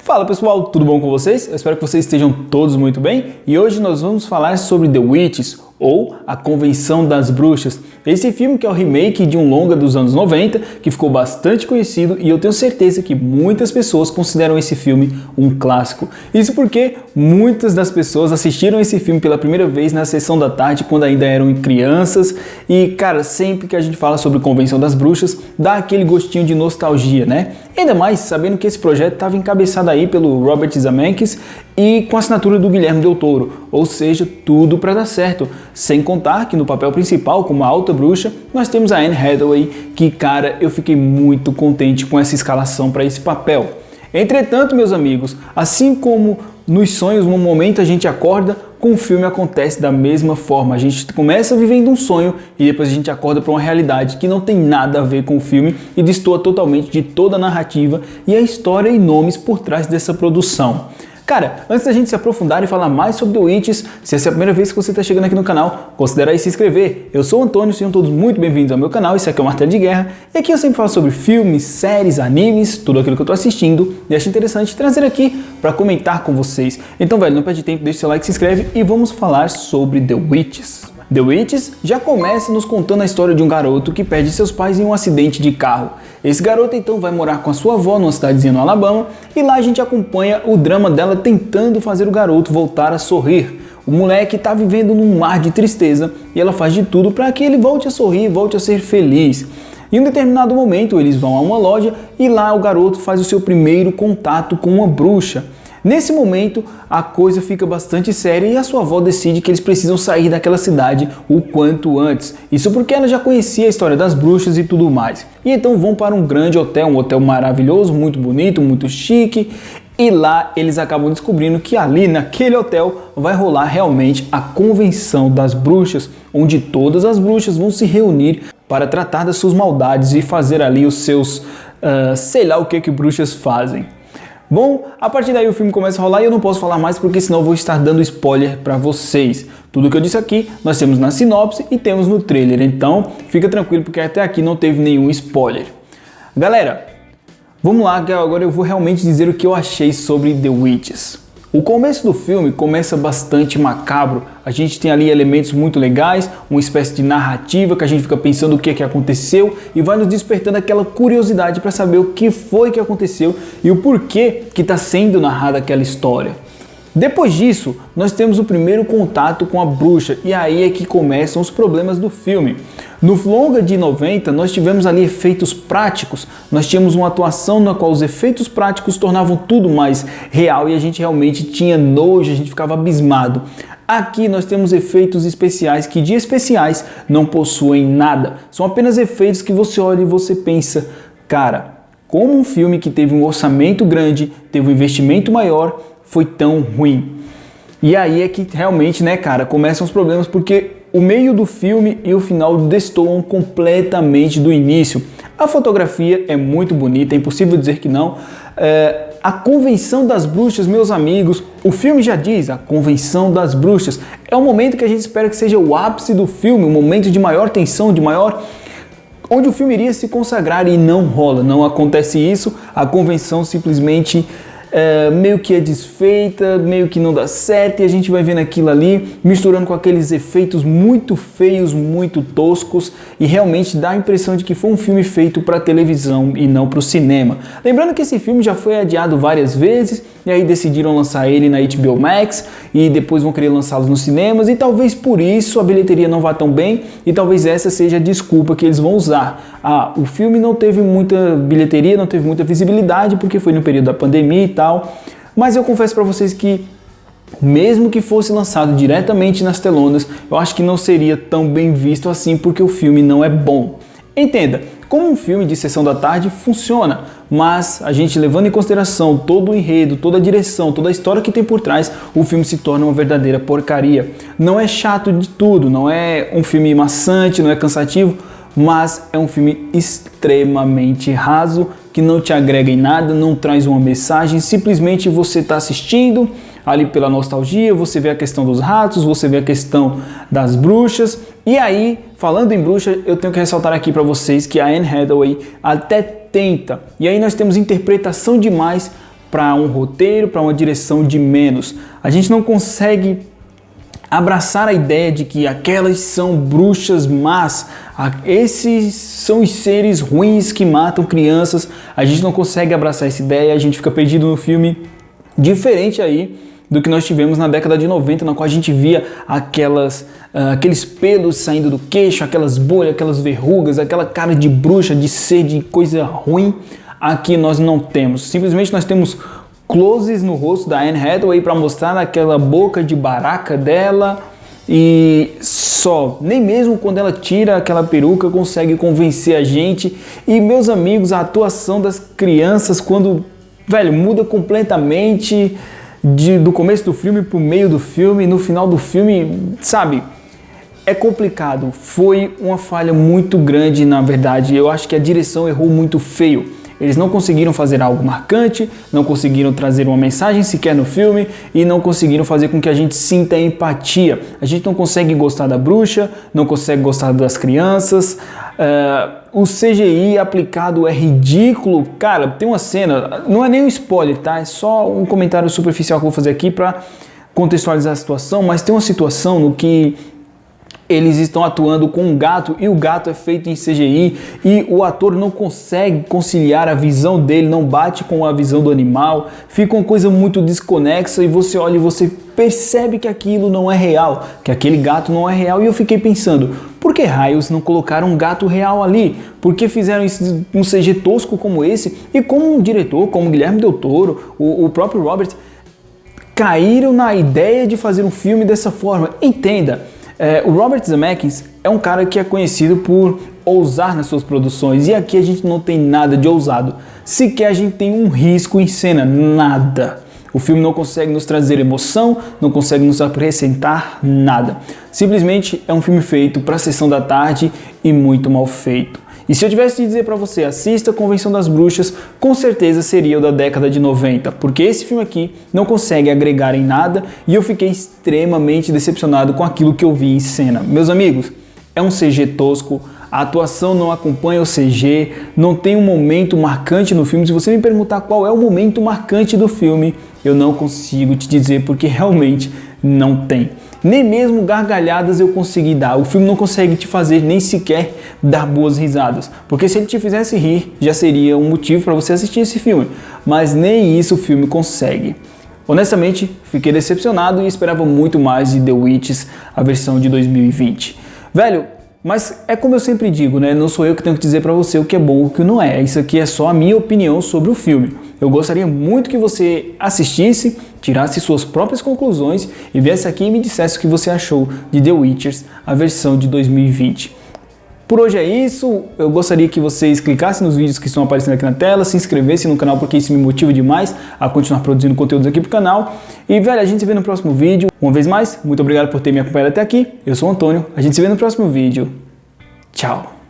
Fala pessoal, tudo bom com vocês? Eu espero que vocês estejam todos muito bem e hoje nós vamos falar sobre The Witches, ou A Convenção das Bruxas. Esse filme que é o remake de um longa dos anos 90, que ficou bastante conhecido e eu tenho certeza que muitas pessoas consideram esse filme um clássico. Isso porque muitas das pessoas assistiram esse filme pela primeira vez na sessão da tarde quando ainda eram crianças e, cara, sempre que a gente fala sobre Convenção das Bruxas, dá aquele gostinho de nostalgia, né? Ainda mais sabendo que esse projeto estava encabeçado aí pelo Robert Zemeckis e com a assinatura do Guilherme Del Toro, ou seja, tudo para dar certo. Sem contar que no papel principal, como a Alta Bruxa, nós temos a Anne Hathaway, que, cara, eu fiquei muito contente com essa escalação para esse papel. Entretanto, meus amigos, assim como nos sonhos, no momento a gente acorda, com o filme acontece da mesma forma. A gente começa vivendo um sonho e depois a gente acorda para uma realidade que não tem nada a ver com o filme e destoa totalmente de toda a narrativa e a história e nomes por trás dessa produção. Cara, antes da gente se aprofundar e falar mais sobre The Witches, se essa é a primeira vez que você está chegando aqui no canal, considere aí se inscrever. Eu sou o Antônio, sejam todos muito bem-vindos ao meu canal, esse aqui é o Martelo de Guerra, e aqui eu sempre falo sobre filmes, séries, animes, tudo aquilo que eu estou assistindo, e acho interessante trazer aqui para comentar com vocês. Então, velho, não perde tempo, deixa seu like, se inscreve e vamos falar sobre The Witches. The Witches já começa nos contando a história de um garoto que perde seus pais em um acidente de carro. Esse garoto então vai morar com a sua avó numa cidadezinha no Alabama e lá a gente acompanha o drama dela tentando fazer o garoto voltar a sorrir. O moleque está vivendo num mar de tristeza e ela faz de tudo para que ele volte a sorrir, volte a ser feliz. Em um determinado momento eles vão a uma loja e lá o garoto faz o seu primeiro contato com uma bruxa. Nesse momento, a coisa fica bastante séria e a sua avó decide que eles precisam sair daquela cidade o quanto antes. Isso porque ela já conhecia a história das bruxas e tudo mais. E então vão para um grande hotel, um hotel maravilhoso, muito bonito, muito chique. E lá eles acabam descobrindo que ali naquele hotel vai rolar realmente a Convenção das Bruxas, onde todas as bruxas vão se reunir para tratar das suas maldades e fazer ali os seus, sei lá o que bruxas fazem. Bom, a partir daí o filme começa a rolar e eu não posso falar mais porque senão eu vou estar dando spoiler para vocês. Tudo que eu disse aqui nós temos na sinopse e temos no trailer, então fica tranquilo porque até aqui não teve nenhum spoiler. Galera, vamos lá que agora eu vou realmente dizer o que eu achei sobre The Witches. O começo do filme começa bastante macabro, a gente tem ali elementos muito legais, uma espécie de narrativa que a gente fica pensando o que aconteceu e vai nos despertando aquela curiosidade para saber o que foi que aconteceu e o porquê que está sendo narrada aquela história. Depois disso, nós temos o primeiro contato com a bruxa e aí é que começam os problemas do filme. No longa de 90, nós tivemos ali efeitos práticos, nós tínhamos uma atuação na qual os efeitos práticos tornavam tudo mais real e a gente realmente tinha nojo, a gente ficava abismado. Aqui nós temos efeitos especiais que de especiais não possuem nada, são apenas efeitos que você olha e você pensa, cara, como um filme que teve um orçamento grande, teve um investimento maior, foi tão ruim. E aí é que realmente, né, cara, começam os problemas porque o meio do filme e o final destoam completamente do início. A fotografia é muito bonita, é impossível dizer que não. A Convenção das Bruxas, meus amigos, o filme já diz, a Convenção das Bruxas. É um momento que a gente espera que seja o ápice do filme, um momento de maior tensão, de maior... onde o filme iria se consagrar e não rola, não acontece isso. A convenção simplesmente... meio que é desfeita, meio que não dá certo e a gente vai vendo aquilo ali misturando com aqueles efeitos muito feios, muito toscos e realmente dá a impressão de que foi um filme feito para televisão e não para o cinema. Lembrando que esse filme já foi adiado várias vezes e aí decidiram lançar ele na HBO Max e depois vão querer lançá-los nos cinemas e talvez por isso a bilheteria não vá tão bem e talvez essa seja a desculpa que eles vão usar. O filme não teve muita bilheteria, não teve muita visibilidade porque foi no período da pandemia e tal, mas eu confesso para vocês que mesmo que fosse lançado diretamente nas telonas, eu acho que não seria tão bem visto assim porque o filme não é bom. Entenda, como um filme de sessão da tarde funciona, mas a gente levando em consideração todo o enredo, toda a direção, toda a história que tem por trás, o filme se torna uma verdadeira porcaria. Não é chato de tudo, não é um filme maçante, não é cansativo, mas é um filme extremamente raso, que não te agrega em nada, não traz uma mensagem, simplesmente você está assistindo ali pela nostalgia, você vê a questão dos ratos, você vê a questão das bruxas, e aí, falando em bruxa, eu tenho que ressaltar aqui para vocês que a Anne Hathaway até tenta, e aí nós temos interpretação demais para um roteiro, para uma direção de menos. A gente não consegue abraçar a ideia de que aquelas são bruxas más, esses são os seres ruins que matam crianças. A gente não consegue abraçar essa ideia, a gente fica perdido no filme, diferente aí do que nós tivemos na década de 90, na qual a gente via aqueles pelos saindo do queixo, aquelas bolhas, aquelas verrugas, aquela cara de bruxa, de ser, de coisa ruim. Aqui nós não temos, simplesmente nós temos closes no rosto da Anne Hathaway para mostrar aquela boca de baraca dela e só, nem mesmo quando ela tira aquela peruca consegue convencer a gente. E meus amigos, a atuação das crianças quando, velho, muda completamente do começo do filme pro meio do filme, no final do filme, sabe? É complicado, foi uma falha muito grande na verdade. Eu acho que a direção errou muito feio. Eles não conseguiram fazer algo marcante, não conseguiram trazer uma mensagem sequer no filme e não conseguiram fazer com que a gente sinta empatia. A gente não consegue gostar da bruxa, não consegue gostar das crianças. O CGI aplicado é ridículo. Cara, tem uma cena, não é nem um spoiler, tá? É só um comentário superficial que eu vou fazer aqui para contextualizar a situação, mas tem uma situação no que eles estão atuando com um gato e o gato é feito em CGI e o ator não consegue conciliar a visão dele, não bate com a visão do animal, fica uma coisa muito desconexa e você olha e você percebe que aquilo não é real, que aquele gato não é real. E eu fiquei pensando, por que raios não colocaram um gato real ali? Por que fizeram um CG tosco como esse? E como um diretor, como Guilherme Del Toro, o próprio Robert, caíram na ideia de fazer um filme dessa forma? Entenda, o Robert Zemeckis é um cara que é conhecido por ousar nas suas produções e aqui a gente não tem nada de ousado, sequer a gente tem um risco em cena, nada. O filme não consegue nos trazer emoção, não consegue nos acrescentar nada. Simplesmente é um filme feito para a sessão da tarde e muito mal feito. E se eu tivesse de dizer para você, assista a Convenção das Bruxas, com certeza seria o da década de 90, porque esse filme aqui não consegue agregar em nada e eu fiquei extremamente decepcionado com aquilo que eu vi em cena. Meus amigos, é um CG tosco, a atuação não acompanha o CG, não tem um momento marcante no filme. Se você me perguntar qual é o momento marcante do filme, eu não consigo te dizer porque realmente não tem. Nem mesmo gargalhadas eu consegui dar. O filme não consegue te fazer nem sequer dar boas risadas. Porque se ele te fizesse rir, já seria um motivo para você assistir esse filme. Mas nem isso o filme consegue. Honestamente, fiquei decepcionado e esperava muito mais de The Witches, a versão de 2020. Velho, mas é como eu sempre digo, né? Não sou eu que tenho que dizer para você o que é bom ou o que não é. Isso aqui é só a minha opinião sobre o filme. Eu gostaria muito que você assistisse, tirasse suas próprias conclusões e viesse aqui e me dissesse o que você achou de The Witchers, a versão de 2020. Por hoje é isso, eu gostaria que vocês clicassem nos vídeos que estão aparecendo aqui na tela, se inscrevessem no canal porque isso me motiva demais a continuar produzindo conteúdos aqui pro canal. E velho, a gente se vê no próximo vídeo. Uma vez mais, muito obrigado por ter me acompanhado até aqui. Eu sou o Antônio, a gente se vê no próximo vídeo. Tchau!